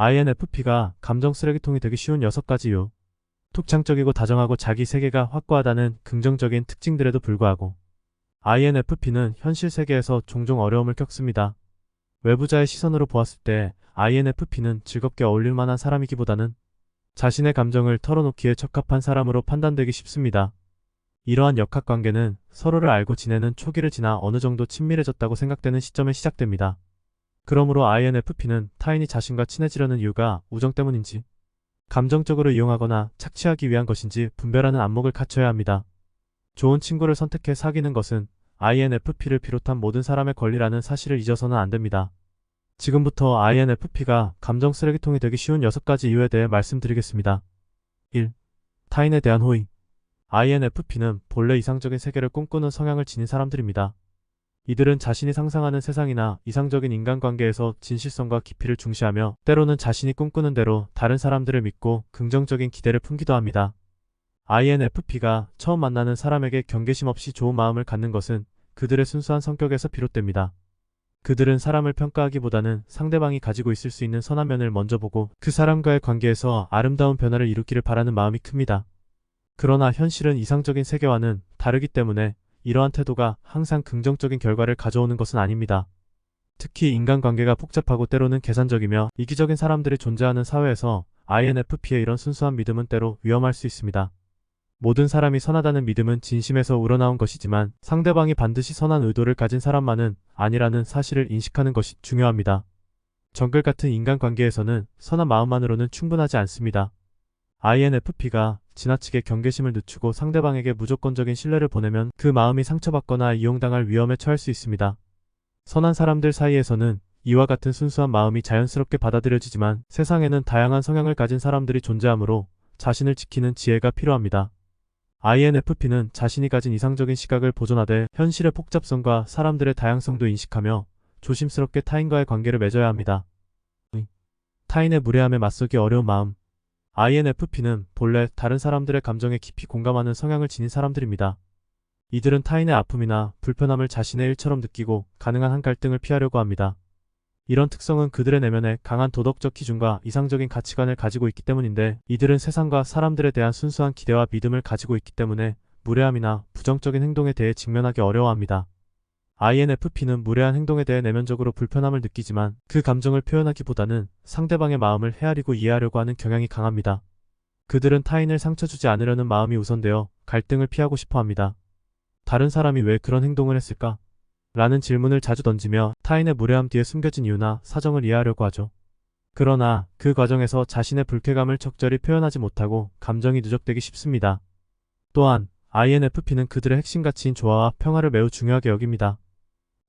INFP가 감정 쓰레기통이 되기 쉬운 6가지 이유. 독창적이고 다정하고 자기 세계가 확고하다는 긍정적인 특징들에도 불구하고 INFP는 현실 세계에서 종종 어려움을 겪습니다. 외부자의 시선으로 보았을 때 INFP는 즐겁게 어울릴 만한 사람이기보다는 자신의 감정을 털어놓기에 적합한 사람으로 판단되기 쉽습니다. 이러한 역학관계는 서로를 알고 지내는 초기를 지나 어느 정도 친밀해졌다고 생각되는 시점에 시작됩니다. 그러므로 INFP는 타인이 자신과 친해지려는 이유가 우정 때문인지 감정적으로 이용하거나 착취하기 위한 것인지 분별하는 안목을 갖춰야 합니다. 좋은 친구를 선택해 사귀는 것은 INFP를 비롯한 모든 사람의 권리라는 사실을 잊어서는 안 됩니다. 지금부터 INFP가 감정 쓰레기통이 되기 쉬운 6가지 이유에 대해 말씀드리겠습니다. 1. 타인에 대한 호의. INFP는 본래 이상적인 세계를 꿈꾸는 성향을 지닌 사람들입니다. 이들은 자신이 상상하는 세상이나 이상적인 인간관계에서 진실성과 깊이를 중시하며 때로는 자신이 꿈꾸는 대로 다른 사람들을 믿고 긍정적인 기대를 품기도 합니다. INFP가 처음 만나는 사람에게 경계심 없이 좋은 마음을 갖는 것은 그들의 순수한 성격에서 비롯됩니다. 그들은 사람을 평가하기보다는 상대방이 가지고 있을 수 있는 선한 면을 먼저 보고 그 사람과의 관계에서 아름다운 변화를 이루기를 바라는 마음이 큽니다. 그러나 현실은 이상적인 세계와는 다르기 때문에 이러한 태도가 항상 긍정적인 결과를 가져오는 것은 아닙니다. 특히 인간관계가 복잡하고 때로는 계산적이며 이기적인 사람들이 존재하는 사회에서 INFP의 이런 순수한 믿음은 때로 위험할 수 있습니다. 모든 사람이 선하다는 믿음은 진심에서 우러나온 것이지만 상대방이 반드시 선한 의도를 가진 사람만은 아니라는 사실을 인식하는 것이 중요합니다. 정글 같은 인간관계에서는 선한 마음만으로는 충분하지 않습니다. INFP가 지나치게 경계심을 늦추고 상대방에게 무조건적인 신뢰를 보내면 그 마음이 상처받거나 이용당할 위험에 처할 수 있습니다. 선한 사람들 사이에서는 이와 같은 순수한 마음이 자연스럽게 받아들여지지만 세상에는 다양한 성향을 가진 사람들이 존재하므로 자신을 지키는 지혜가 필요합니다. INFP는 자신이 가진 이상적인 시각을 보존하되 현실의 복잡성과 사람들의 다양성도 인식하며 조심스럽게 타인과의 관계를 맺어야 합니다. 타인의 무례함에 맞서기 어려운 마음. INFP는 본래 다른 사람들의 감정에 깊이 공감하는 성향을 지닌 사람들입니다. 이들은 타인의 아픔이나 불편함을 자신의 일처럼 느끼고 가능한 한 갈등을 피하려고 합니다. 이런 특성은 그들의 내면에 강한 도덕적 기준과 이상적인 가치관을 가지고 있기 때문인데 이들은 세상과 사람들에 대한 순수한 기대와 믿음을 가지고 있기 때문에 무례함이나 부정적인 행동에 대해 직면하기 어려워합니다. INFP는 무례한 행동에 대해 내면적으로 불편함을 느끼지만 그 감정을 표현하기보다는 상대방의 마음을 헤아리고 이해하려고 하는 경향이 강합니다. 그들은 타인을 상처 주지 않으려는 마음이 우선되어 갈등을 피하고 싶어 합니다. 다른 사람이 왜 그런 행동을 했을까? 라는 질문을 자주 던지며 타인의 무례함 뒤에 숨겨진 이유나 사정을 이해하려고 하죠. 그러나 그 과정에서 자신의 불쾌감을 적절히 표현하지 못하고 감정이 누적되기 쉽습니다. 또한 INFP는 그들의 핵심 가치인 조화와 평화를 매우 중요하게 여깁니다.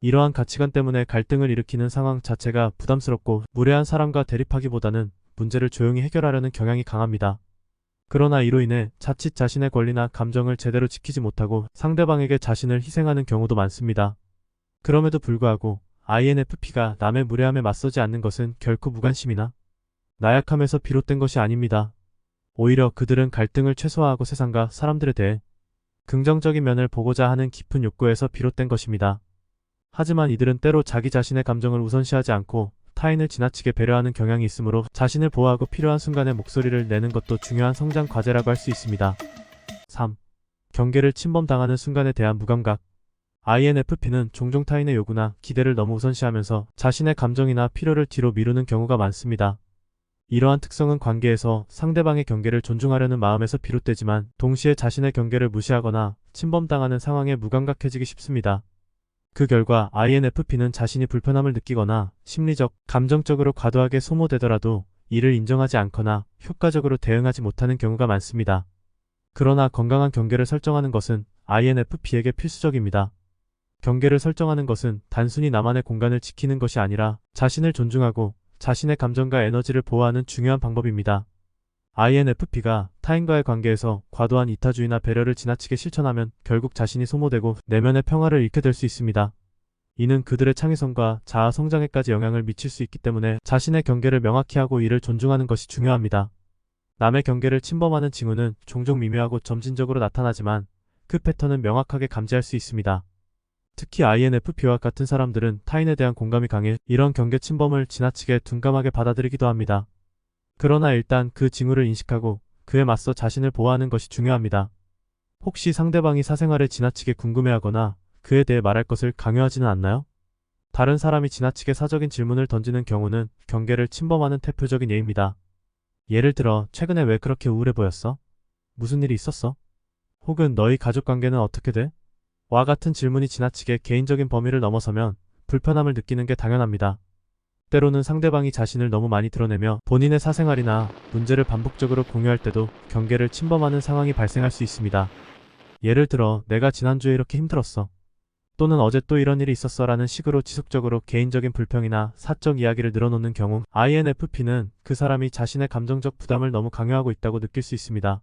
이러한 가치관 때문에 갈등을 일으키는 상황 자체가 부담스럽고 무례한 사람과 대립하기보다는 문제를 조용히 해결하려는 경향이 강합니다. 그러나 이로 인해 자칫 자신의 권리나 감정을 제대로 지키지 못하고 상대방에게 자신을 희생하는 경우도 많습니다. 그럼에도 불구하고 INFP가 남의 무례함에 맞서지 않는 것은 결코 무관심이나 나약함에서 비롯된 것이 아닙니다. 오히려 그들은 갈등을 최소화하고 세상과 사람들에 대해 긍정적인 면을 보고자 하는 깊은 욕구에서 비롯된 것입니다. 하지만 이들은 때로 자기 자신의 감정을 우선시하지 않고 타인을 지나치게 배려하는 경향이 있으므로 자신을 보호하고 필요한 순간에 목소리를 내는 것도 중요한 성장 과제라고 할 수 있습니다. 3. 경계를 침범당하는 순간에 대한 무감각. INFP는 종종 타인의 요구나 기대를 너무 우선시하면서 자신의 감정이나 필요를 뒤로 미루는 경우가 많습니다. 이러한 특성은 관계에서 상대방의 경계를 존중하려는 마음에서 비롯되지만 동시에 자신의 경계를 무시하거나 침범당하는 상황에 무감각해지기 쉽습니다. 그 결과 INFP는 자신이 불편함을 느끼거나 심리적, 감정적으로 과도하게 소모되더라도 이를 인정하지 않거나 효과적으로 대응하지 못하는 경우가 많습니다. 그러나 건강한 경계를 설정하는 것은 INFP에게 필수적입니다. 경계를 설정하는 것은 단순히 나만의 공간을 지키는 것이 아니라 자신을 존중하고 자신의 감정과 에너지를 보호하는 중요한 방법입니다. INFP가 타인과의 관계에서 과도한 이타주의나 배려를 지나치게 실천하면 결국 자신이 소모되고 내면의 평화를 잃게 될 수 있습니다. 이는 그들의 창의성과 자아 성장에까지 영향을 미칠 수 있기 때문에 자신의 경계를 명확히 하고 이를 존중하는 것이 중요합니다. 남의 경계를 침범하는 징후는 종종 미묘하고 점진적으로 나타나지만 그 패턴은 명확하게 감지할 수 있습니다. 특히 INFP와 같은 사람들은 타인에 대한 공감이 강해 이런 경계 침범을 지나치게 둔감하게 받아들이기도 합니다. 그러나 일단 그 징후를 인식하고 그에 맞서 자신을 보호하는 것이 중요합니다. 혹시 상대방이 사생활에 지나치게 궁금해하거나 그에 대해 말할 것을 강요하지는 않나요? 다른 사람이 지나치게 사적인 질문을 던지는 경우는 경계를 침범하는 대표적인 예입니다. 예를 들어, 최근에 왜 그렇게 우울해 보였어? 무슨 일이 있었어? 혹은 너희 가족 관계는 어떻게 돼? 와 같은 질문이 지나치게 개인적인 범위를 넘어서면 불편함을 느끼는 게 당연합니다. 때로는 상대방이 자신을 너무 많이 드러내며 본인의 사생활이나 문제를 반복적으로 공유할 때도 경계를 침범하는 상황이 발생할 수 있습니다. 예를 들어, 내가 지난주에 이렇게 힘들었어. 또는 어제 또 이런 일이 있었어 라는 식으로 지속적으로 개인적인 불평이나 사적 이야기를 늘어놓는 경우 INFP는 그 사람이 자신의 감정적 부담을 너무 강요하고 있다고 느낄 수 있습니다.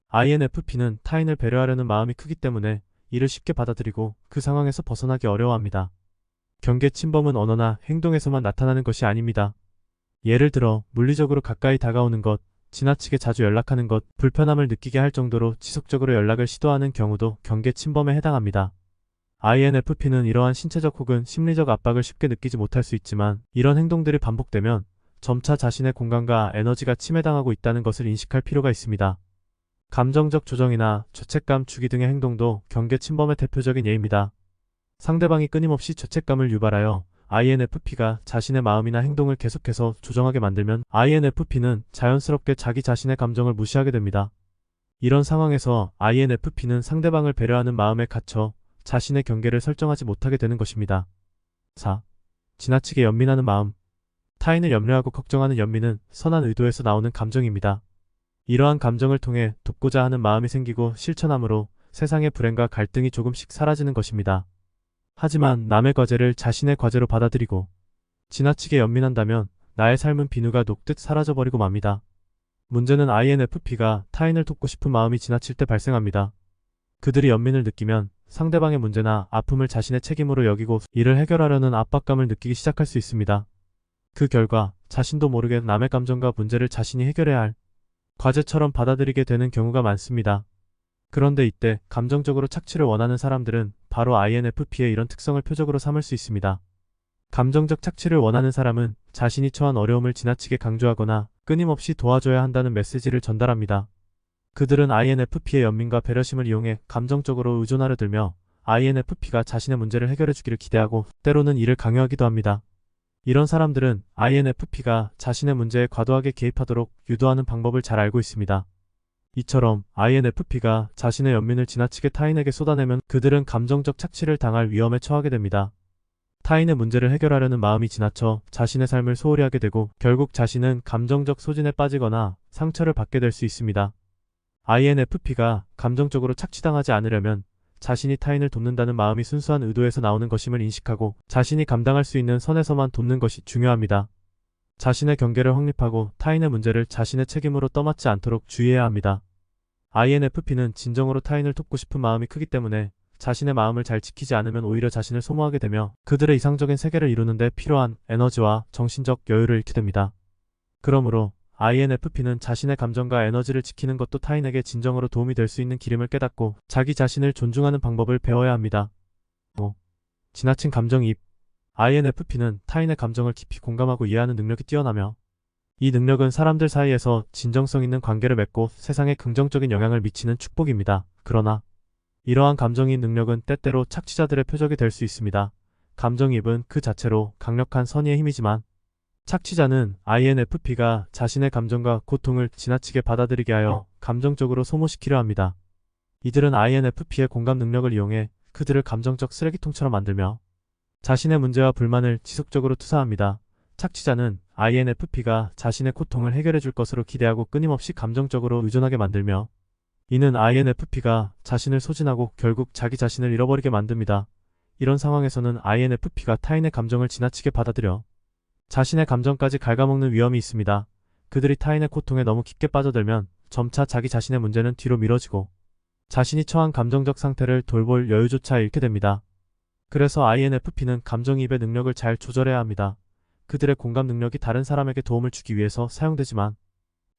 INFP는 타인을 배려하려는 마음이 크기 때문에 이를 쉽게 받아들이고 그 상황에서 벗어나기 어려워합니다. 경계 침범은 언어나 행동에서만 나타나는 것이 아닙니다. 예를 들어 물리적으로 가까이 다가오는 것, 지나치게 자주 연락하는 것, 불편함을 느끼게 할 정도로 지속적으로 연락을 시도하는 경우도 경계 침범에 해당합니다. INFP는 이러한 신체적 혹은 심리적 압박을 쉽게 느끼지 못할 수 있지만 이런 행동들이 반복되면 점차 자신의 공간과 에너지가 침해당하고 있다는 것을 인식할 필요가 있습니다. 감정적 조정이나 죄책감 주기 등의 행동도 경계 침범의 대표적인 예입니다. 상대방이 끊임없이 죄책감을 유발하여 INFP가 자신의 마음이나 행동을 계속해서 조정하게 만들면 INFP는 자연스럽게 자기 자신의 감정을 무시하게 됩니다. 이런 상황에서 INFP는 상대방을 배려하는 마음에 갇혀 자신의 경계를 설정하지 못하게 되는 것입니다. 4. 지나치게 연민하는 마음. 타인을 염려하고 걱정하는 연민은 선한 의도에서 나오는 감정입니다. 이러한 감정을 통해 돕고자 하는 마음이 생기고 실천함으로 세상의 불행과 갈등이 조금씩 사라지는 것입니다. 하지만 남의 과제를 자신의 과제로 받아들이고 지나치게 연민한다면 나의 삶은 비누가 녹듯 사라져버리고 맙니다. 문제는 INFP가 타인을 돕고 싶은 마음이 지나칠 때 발생합니다. 그들이 연민을 느끼면 상대방의 문제나 아픔을 자신의 책임으로 여기고 이를 해결하려는 압박감을 느끼기 시작할 수 있습니다. 그 결과 자신도 모르게 남의 감정과 문제를 자신이 해결해야 할 과제처럼 받아들이게 되는 경우가 많습니다. 그런데 이때 감정적으로 착취를 원하는 사람들은 바로 INFP의 이런 특성을 표적으로 삼을 수 있습니다. 감정적 착취를 원하는 사람은 자신이 처한 어려움을 지나치게 강조하거나 끊임없이 도와줘야 한다는 메시지를 전달합니다. 그들은 INFP의 연민과 배려심을 이용해 감정적으로 의존하려 들며 INFP가 자신의 문제를 해결해주기를 기대하고 때로는 이를 강요하기도 합니다. 이런 사람들은 INFP가 자신의 문제에 과도하게 개입하도록 유도하는 방법을 잘 알고 있습니다. 이처럼 INFP가 자신의 연민을 지나치게 타인에게 쏟아내면 그들은 감정적 착취를 당할 위험에 처하게 됩니다. 타인의 문제를 해결하려는 마음이 지나쳐 자신의 삶을 소홀히 하게 되고 결국 자신은 감정적 소진에 빠지거나 상처를 받게 될 수 있습니다. INFP가 감정적으로 착취당하지 않으려면 자신이 타인을 돕는다는 마음이 순수한 의도에서 나오는 것임을 인식하고 자신이 감당할 수 있는 선에서만 돕는 것이 중요합니다. 자신의 경계를 확립하고 타인의 문제를 자신의 책임으로 떠맡지 않도록 주의해야 합니다. INFP는 진정으로 타인을 돕고 싶은 마음이 크기 때문에 자신의 마음을 잘 지키지 않으면 오히려 자신을 소모하게 되며 그들의 이상적인 세계를 이루는 데 필요한 에너지와 정신적 여유를 잃게 됩니다. 그러므로 INFP는 자신의 감정과 에너지를 지키는 것도 타인에게 진정으로 도움이 될 수 있는 길임을 깨닫고 자기 자신을 존중하는 방법을 배워야 합니다. 5. 지나친 감정이입. INFP는 타인의 감정을 깊이 공감하고 이해하는 능력이 뛰어나며 이 능력은 사람들 사이에서 진정성 있는 관계를 맺고 세상에 긍정적인 영향을 미치는 축복입니다. 그러나 이러한 감정이입 능력은 때때로 착취자들의 표적이 될 수 있습니다. 감정이입은 그 자체로 강력한 선의의 힘이지만 착취자는 INFP가 자신의 감정과 고통을 지나치게 받아들이게 하여 감정적으로 소모시키려 합니다. 이들은 INFP의 공감 능력을 이용해 그들을 감정적 쓰레기통처럼 만들며 자신의 문제와 불만을 지속적으로 투사합니다. 착취자는 INFP가 자신의 고통을 해결해 줄 것으로 기대하고 끊임없이 감정적으로 의존하게 만들며 이는 INFP가 자신을 소진하고 결국 자기 자신을 잃어버리게 만듭니다. 이런 상황에서는 INFP가 타인의 감정을 지나치게 받아들여 자신의 감정까지 갉아먹는 위험이 있습니다. 그들이 타인의 고통에 너무 깊게 빠져들면 점차 자기 자신의 문제는 뒤로 미뤄지고 자신이 처한 감정적 상태를 돌볼 여유조차 잃게 됩니다. 그래서 INFP는 감정이입의 능력을 잘 조절해야 합니다. 그들의 공감 능력이 다른 사람에게 도움을 주기 위해서 사용되지만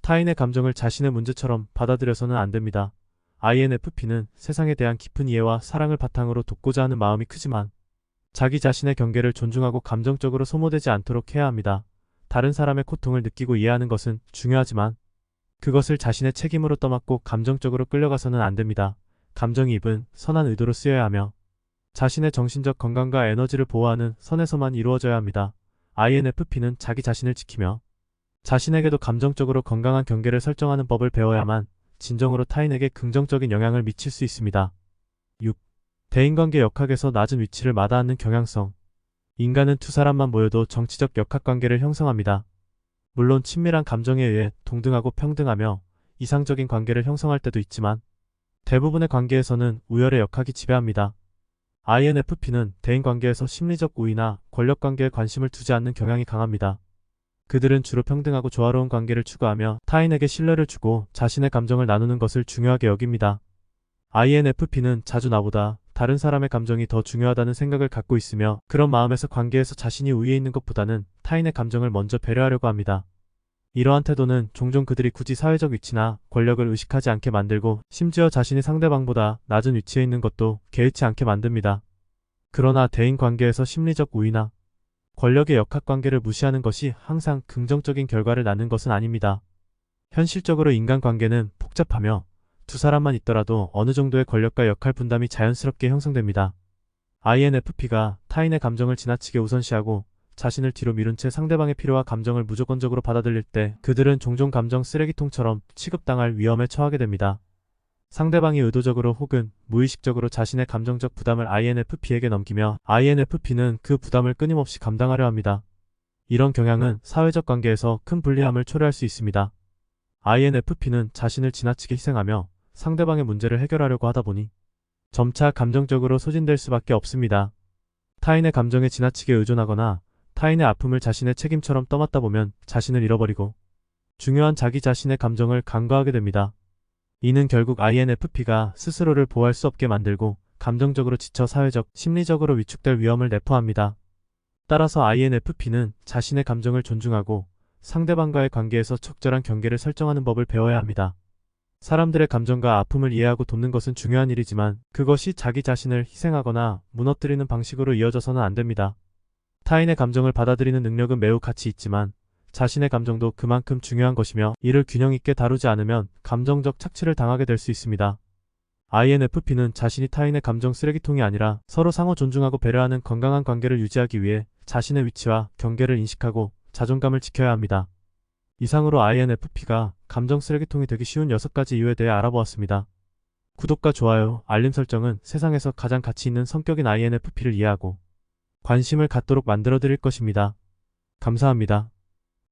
타인의 감정을 자신의 문제처럼 받아들여서는 안 됩니다. INFP는 세상에 대한 깊은 이해와 사랑을 바탕으로 돕고자 하는 마음이 크지만 자기 자신의 경계를 존중하고 감정적으로 소모되지 않도록 해야 합니다. 다른 사람의 고통을 느끼고 이해하는 것은 중요하지만 그것을 자신의 책임으로 떠맡고 감정적으로 끌려가서는 안 됩니다. 감정이입은 선한 의도로 쓰여야 하며 자신의 정신적 건강과 에너지를 보호하는 선에서만 이루어져야 합니다. INFP는 자기 자신을 지키며 자신에게도 감정적으로 건강한 경계를 설정하는 법을 배워야만 진정으로 타인에게 긍정적인 영향을 미칠 수 있습니다. 6. 대인관계 역학에서 낮은 위치를 마다하는 경향성. 인간은 두 사람만 모여도 정치적 역학관계를 형성합니다. 물론 친밀한 감정에 의해 동등하고 평등하며 이상적인 관계를 형성할 때도 있지만 대부분의 관계에서는 우열의 역학이 지배합니다. INFP는 대인관계에서 심리적 우위나 권력관계에 관심을 두지 않는 경향이 강합니다. 그들은 주로 평등하고 조화로운 관계를 추구하며 타인에게 신뢰를 주고 자신의 감정을 나누는 것을 중요하게 여깁니다. INFP는 자주 나보다 다른 사람의 감정이 더 중요하다는 생각을 갖고 있으며 그런 마음에서 관계에서 자신이 우위에 있는 것보다는 타인의 감정을 먼저 배려하려고 합니다. 이러한 태도는 종종 그들이 굳이 사회적 위치나 권력을 의식하지 않게 만들고 심지어 자신이 상대방보다 낮은 위치에 있는 것도 개의치 않게 만듭니다. 그러나 대인 관계에서 심리적 우위나 권력의 역학관계를 무시하는 것이 항상 긍정적인 결과를 낳는 것은 아닙니다. 현실적으로 인간관계는 복잡하며 두 사람만 있더라도 어느 정도의 권력과 역할 분담이 자연스럽게 형성됩니다. INFP가 타인의 감정을 지나치게 우선시하고 자신을 뒤로 미룬 채 상대방의 필요와 감정을 무조건적으로 받아들일 때 그들은 종종 감정 쓰레기통처럼 취급당할 위험에 처하게 됩니다. 상대방이 의도적으로 혹은 무의식적으로 자신의 감정적 부담을 INFP에게 넘기며 INFP는 그 부담을 끊임없이 감당하려 합니다. 이런 경향은 사회적 관계에서 큰 불리함을 초래할 수 있습니다. INFP는 자신을 지나치게 희생하며 상대방의 문제를 해결하려고 하다 보니 점차 감정적으로 소진될 수밖에 없습니다. 타인의 감정에 지나치게 의존하거나 타인의 아픔을 자신의 책임처럼 떠맡다 보면 자신을 잃어버리고 중요한 자기 자신의 감정을 간과하게 됩니다. 이는 결국 INFP가 스스로를 보호할 수 없게 만들고 감정적으로 지쳐 사회적, 심리적으로 위축될 위험을 내포합니다. 따라서 INFP는 자신의 감정을 존중하고 상대방과의 관계에서 적절한 경계를 설정하는 법을 배워야 합니다. 사람들의 감정과 아픔을 이해하고 돕는 것은 중요한 일이지만 그것이 자기 자신을 희생하거나 무너뜨리는 방식으로 이어져서는 안 됩니다. 타인의 감정을 받아들이는 능력은 매우 가치 있지만 자신의 감정도 그만큼 중요한 것이며 이를 균형 있게 다루지 않으면 감정적 착취를 당하게 될 수 있습니다. INFP는 자신이 타인의 감정 쓰레기통이 아니라 서로 상호 존중하고 배려하는 건강한 관계를 유지하기 위해 자신의 위치와 경계를 인식하고 자존감을 지켜야 합니다. 이상으로 INFP가 감정 쓰레기통이 되기 쉬운 6가지 이유에 대해 알아보았습니다. 구독과 좋아요, 알림 설정은 세상에서 가장 가치 있는 성격인 INFP를 이해하고 관심을 갖도록 만들어 드릴 것입니다. 감사합니다.